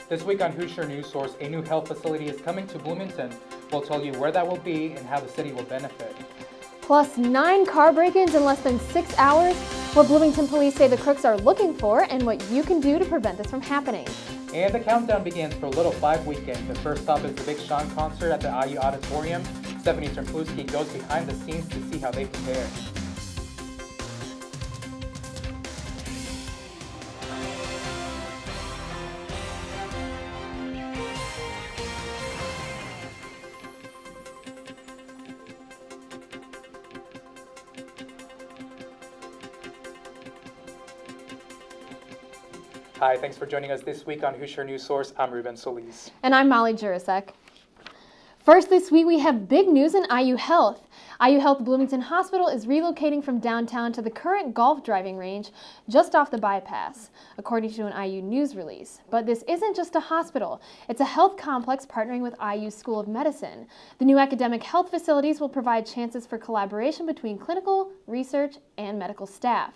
This week on Hoosier News Source, a new health facility is coming to Bloomington. We'll tell you where that will be and how the city will benefit. Plus 9 car break-ins in less than 6 hours, what Bloomington police say the crooks are looking for, and what you can do to prevent this from happening. And the countdown begins for Little 5 weekend. The first stop is the Big Sean concert at the IU Auditorium. Stephanie Terpluski goes behind the scenes to see how they prepare. Hi, thanks for joining us this week on Hoosier News Source. I'm Ruben Solis. And I'm Molly Jurasek. First this week, we have big news in IU Health. IU Health Bloomington Hospital is relocating from downtown to the current golf driving range just off the bypass, according to an IU news release. But this isn't just a hospital. It's a health complex partnering with IU School of Medicine. The new academic health facilities will provide chances for collaboration between clinical, research, and medical staff.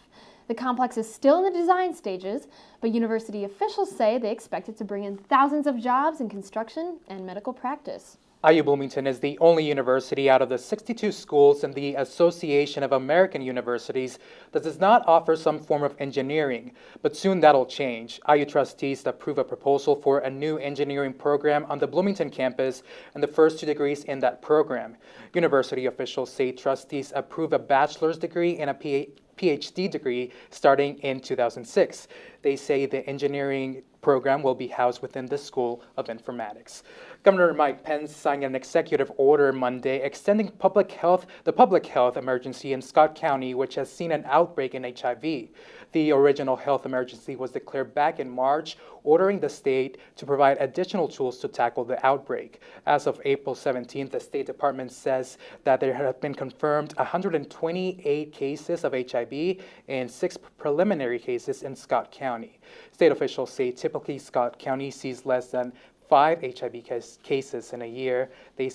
The complex is still in the design stages, but university officials say they expect it to bring in thousands of jobs in construction and medical practice. IU Bloomington is the only university out of the 62 schools in the Association of American Universities that does not offer some form of engineering, but soon that'll change. IU trustees approve a proposal for a new engineering program on the Bloomington campus and the first 2 degrees in that program. University officials say trustees approve a bachelor's degree and a PhD degree starting in 2006. They say the engineering program will be housed within the School of Informatics. Governor Mike Pence signed an executive order Monday extending the public health emergency in Scott County, which has seen an outbreak in HIV. The original health emergency was declared back in March, ordering the state to provide additional tools to tackle the outbreak. As of April 17th, the State Department says that there have been confirmed 128 cases of HIV and 6 preliminary cases in Scott County. State officials say typically Scott County sees less than 5 HIV cases in a year. They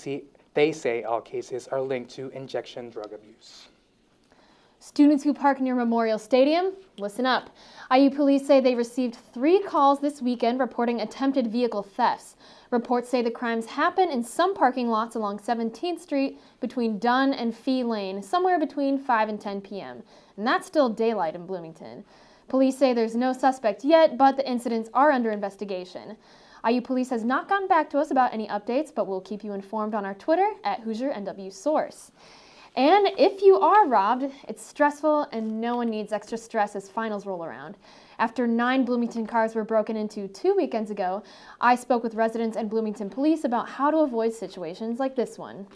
say all cases are linked to injection drug abuse. Students who park near Memorial Stadium, listen up. IU police say they received 3 calls this weekend reporting attempted vehicle thefts. Reports say the crimes happen in some parking lots along 17th Street between Dunn and Fee Lane, somewhere between 5 and 10 p.m. And that's still daylight in Bloomington. Police say there's no suspect yet, but the incidents are under investigation. IU Police has not gotten back to us about any updates, but we'll keep you informed on our Twitter at HoosierNW And if you are robbed, it's stressful and no one needs extra stress as finals roll around. After 9 Bloomington cars were broken into 2 weekends ago, I spoke with residents and Bloomington police about how to avoid situations like this one.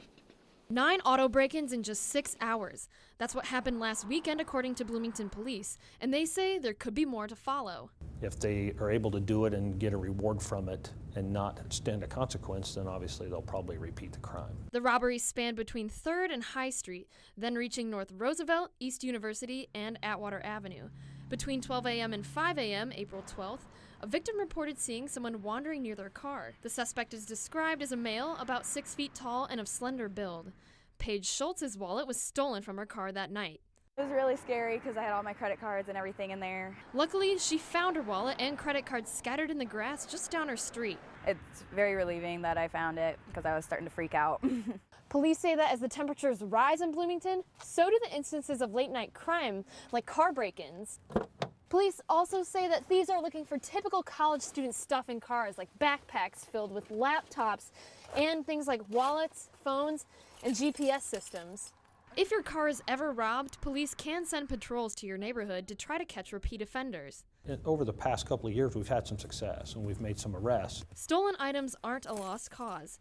9 auto break-ins in just 6 hours. That's what happened last weekend according to Bloomington police, and they say there could be more to follow. If they are able to do it and get a reward from it and not stand a consequence, then obviously they'll probably repeat the crime. The robberies spanned between 3rd and High Street, then reaching North Roosevelt, East University, and Atwater Avenue. Between 12 a.m. and 5 a.m. April 12th, a victim reported seeing someone wandering near their car. The suspect is described as a male, about 6 feet tall and of slender build. Paige Schultz's wallet was stolen from her car that night. It was really scary because I had all my credit cards and everything in there. Luckily, she found her wallet and credit cards scattered in the grass just down her street. It's very relieving that I found it because I was starting to freak out. Police say that as the temperatures rise in Bloomington, so do the instances of late-night crime, like car break-ins. Police also say that thieves are looking for typical college student stuff in cars, like backpacks filled with laptops and things like wallets, phones, and GPS systems. If your car is ever robbed, police can send patrols to your neighborhood to try to catch repeat offenders. Over the past couple of years, we've had some success and we've made some arrests. Stolen items aren't a lost cause.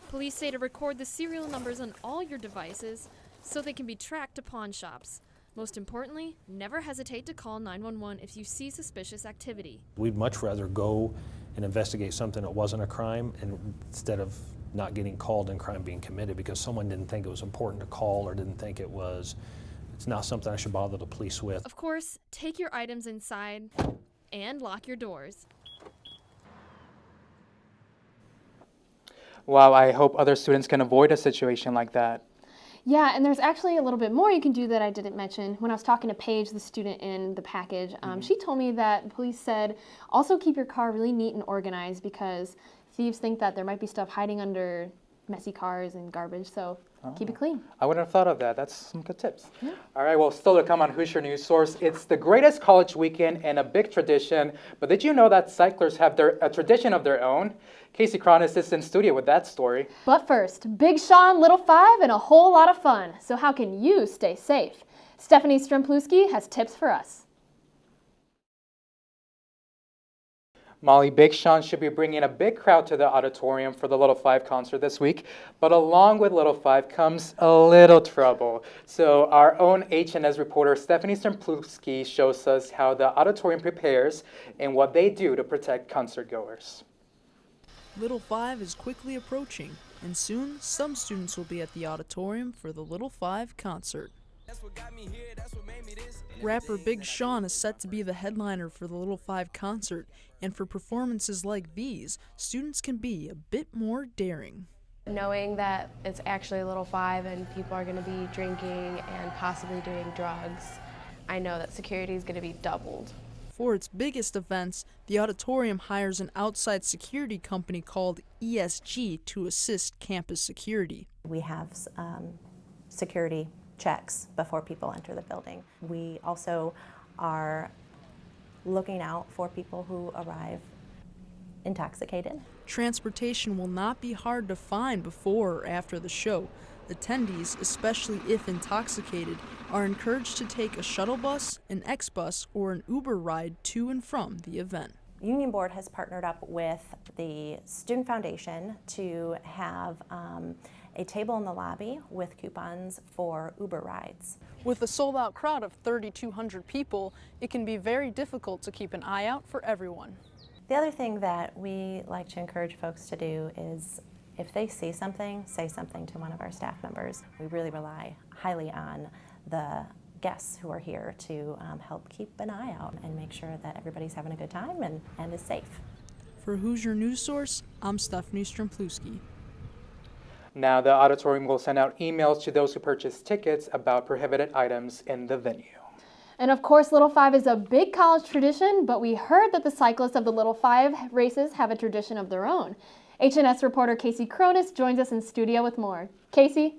Police say to record the serial numbers on all your devices so they can be tracked to pawn shops. Most importantly, never hesitate to call 911 if you see suspicious activity. We'd much rather go and investigate something that wasn't a crime instead of not getting called and crime being committed because someone didn't think it was important to call or didn't think it's not something I should bother the police with. Of course, take your items inside and lock your doors. Wow, I hope other students can avoid a situation like that. Yeah, and there's actually a little bit more you can do that I didn't mention. When I was talking to Paige, the student in the package, she told me that police said also keep your car really neat and organized because thieves think that there might be stuff hiding under messy cars and garbage, so keep it clean. I wouldn't have thought of that. That's some good tips. Yeah. All right, well, still to come on Hoosier News Source, it's the greatest college weekend and a big tradition, but did you know that cyclists have a tradition of their own? Casey Cronus is in studio with that story. But first, Big Sean, Little Five, and a whole lot of fun. So how can you stay safe? Stephanie Strempluski has tips for us. Molly, Big Sean should be bringing a big crowd to the auditorium for the Little Five concert this week, but along with Little Five comes a little trouble. So our own HNS reporter Stephanie Strempluski shows us how the auditorium prepares and what they do to protect concert goers. Little Five is quickly approaching, and soon some students will be at the auditorium for the Little Five concert. Rapper Big Sean is set to be the headliner for the Little Five concert, and for performances like these, students can be a bit more daring. Knowing that it's actually Little Five and people are going to be drinking and possibly doing drugs, I know that security is going to be doubled. For its biggest events, the auditorium hires an outside security company called ESG to assist campus security. We have security checks before people enter the building. We also are looking out for people who arrive intoxicated. Transportation will not be hard to find before or after the show. Attendees, especially if intoxicated, are encouraged to take a shuttle bus, an X-Bus, or an Uber ride to and from the event. Union Board has partnered up with the Student Foundation to have a table in the lobby with coupons for Uber rides. With a sold-out crowd of 3,200 people, it can be very difficult to keep an eye out for everyone. The other thing that we like to encourage folks to do is if they see something, say something to one of our staff members. We really rely highly on the guests who are here to help keep an eye out and make sure that everybody's having a good time and is safe. For Hoosier News Source, I'm Stephanie Strempluski. Now, the auditorium will send out emails to those who purchase tickets about prohibited items in the venue. And of course, Little Five is a big college tradition, but we heard that the cyclists of the Little Five races have a tradition of their own. HNS reporter Casey Cronus joins us in studio with more. Casey?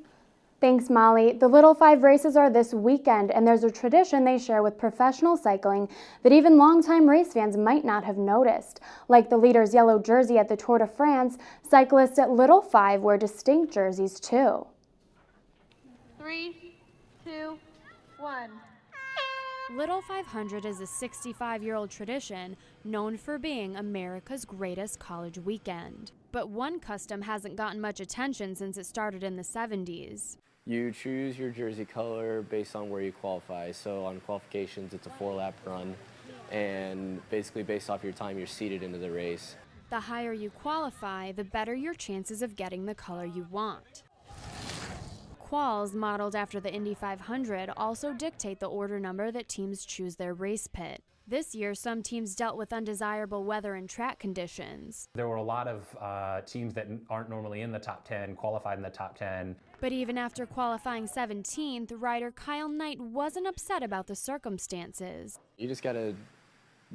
Thanks, Molly. The Little Five races are this weekend, and there's a tradition they share with professional cycling that even longtime race fans might not have noticed. Like the leader's yellow jersey at the Tour de France, cyclists at Little Five wear distinct jerseys too. 3, 2, 1. Little 500 is a 65-year-old tradition known for being America's greatest college weekend. But one custom hasn't gotten much attention since it started in the 70s. You choose your jersey color based on where you qualify. So on qualifications, it's a 4-lap run, and basically based off your time, you're seeded into the race. The higher you qualify, the better your chances of getting the color you want. Quals, modeled after the Indy 500, also dictate the order number that teams choose their race pit. This year, some teams dealt with undesirable weather and track conditions. There were a lot of teams that aren't normally in the top 10, qualified in the top 10. But even after qualifying 17th, rider Kyle Knight wasn't upset about the circumstances. You just gotta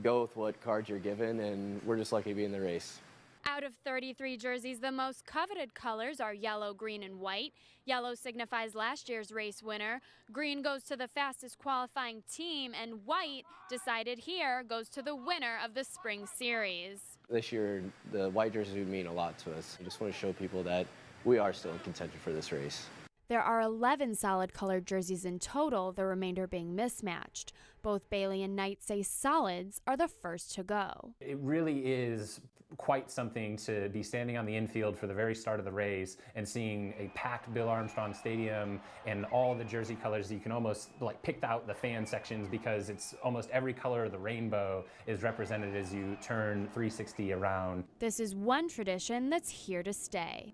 go with what cards you're given, and we're just lucky to be in the race. Out of 33 jerseys, the most coveted colors are yellow, green, and white. Yellow signifies last year's race winner. Green goes to the fastest qualifying team, and white, decided here, goes to the winner of the spring series. This year, the white jerseys would mean a lot to us. I just want to show people that we are still in contention for this race. There are 11 solid colored jerseys in total, the remainder being mismatched. Both Bailey and Knight say solids are the first to go. It really is quite something to be standing on the infield for the very start of the race and seeing a packed Bill Armstrong Stadium and all the jersey colors. You can almost pick out the fan sections because it's almost every color of the rainbow is represented as you turn 360 around. This is one tradition that's here to stay.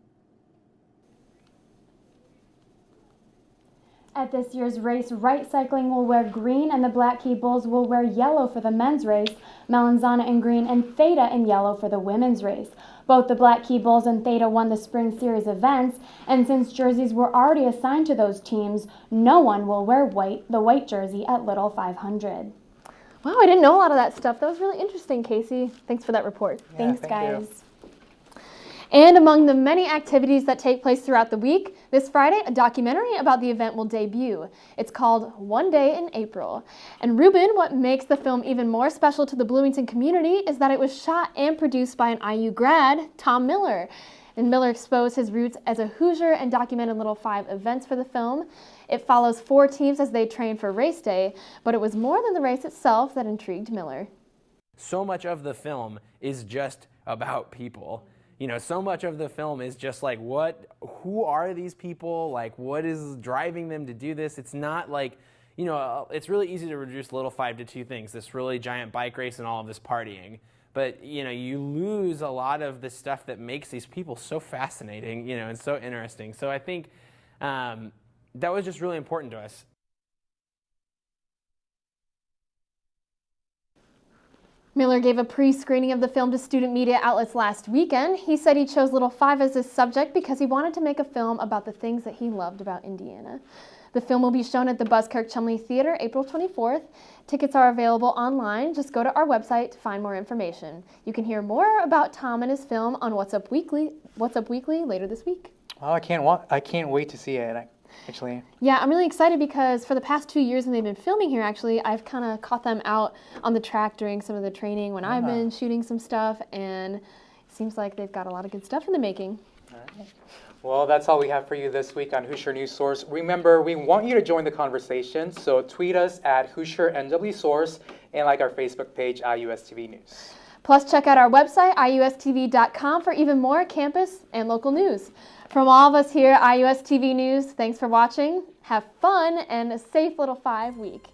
At this year's race, Right Cycling will wear green and the Black Key Bulls will wear yellow for the men's race, Melanzana in green and Theta in yellow for the women's race. Both the Black Key Bulls and Theta won the Spring Series events, and since jerseys were already assigned to those teams, no one will wear the white jersey at Little 500. Wow, I didn't know a lot of that stuff. That was really interesting, Casey. Thanks for that report. Yeah, Thanks, thank guys. you. And among the many activities that take place throughout the week, this Friday, a documentary about the event will debut. It's called One Day in April. And Ruben, what makes the film even more special to the Bloomington community is that it was shot and produced by an IU grad, Tom Miller. And Miller exposed his roots as a Hoosier and documented Little 5 events for the film. It follows 4 teams as they train for race day, but it was more than the race itself that intrigued Miller. So much of the film is just about people. You know, so much of the film is just like, who are these people? Like, what is driving them to do this? It's not like, you know, it's really easy to reduce Little 5 to 2 things, this really giant bike race and all of this partying. But, you know, you lose a lot of the stuff that makes these people so fascinating, you know, and so interesting. So I think that was just really important to us. Miller gave a pre-screening of the film to student media outlets last weekend. He said he chose Little 5 as his subject because he wanted to make a film about the things that he loved about Indiana. The film will be shown at the Buskirk-Chumley Theater April 24th. Tickets are available online. Just go to our website to find more information. You can hear more about Tom and his film on What's Up Weekly later this week. Oh, I can't wait to see it, actually. Yeah, I'm really excited because for the past 2 years when they've been filming here, actually, I've kind of caught them out on the track during some of the training when I've been shooting some stuff, and it seems like they've got a lot of good stuff in the making. All right. Well, that's all we have for you this week on Hoosier News Source. Remember, we want you to join the conversation, so tweet us at HoosierNWSource and like our Facebook page, IUSTV News. Plus, check out our website, iustv.com, for even more campus and local news. From all of us here at IUSTV News, thanks for watching. Have fun and a safe Little 5 week.